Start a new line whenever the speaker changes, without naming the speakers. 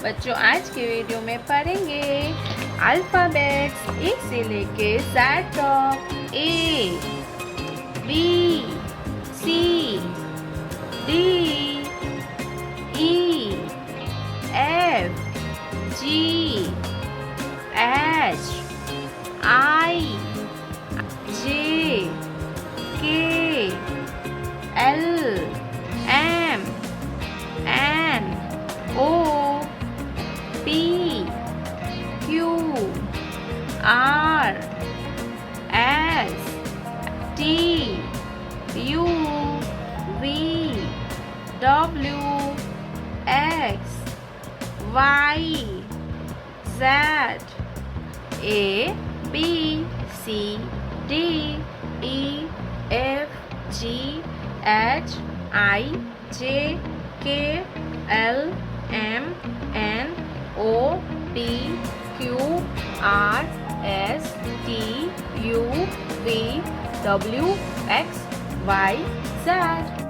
बच्चों आज के वीडियो में पढ़ेंगे अल्फ़ाबेट्स ए से लेके ज़ेड तक। ए, बी, सी, डी, ई, एफ, जी, एच, आई, जे, के, L, M, N, O, P, Q, R, S, T, U, V, W, X, Y, Z, A, B, C, D, E, F, G, H, I, J, K, L, M, N, O, P, Q, R, S, T, U, V, W, X, Y, Z.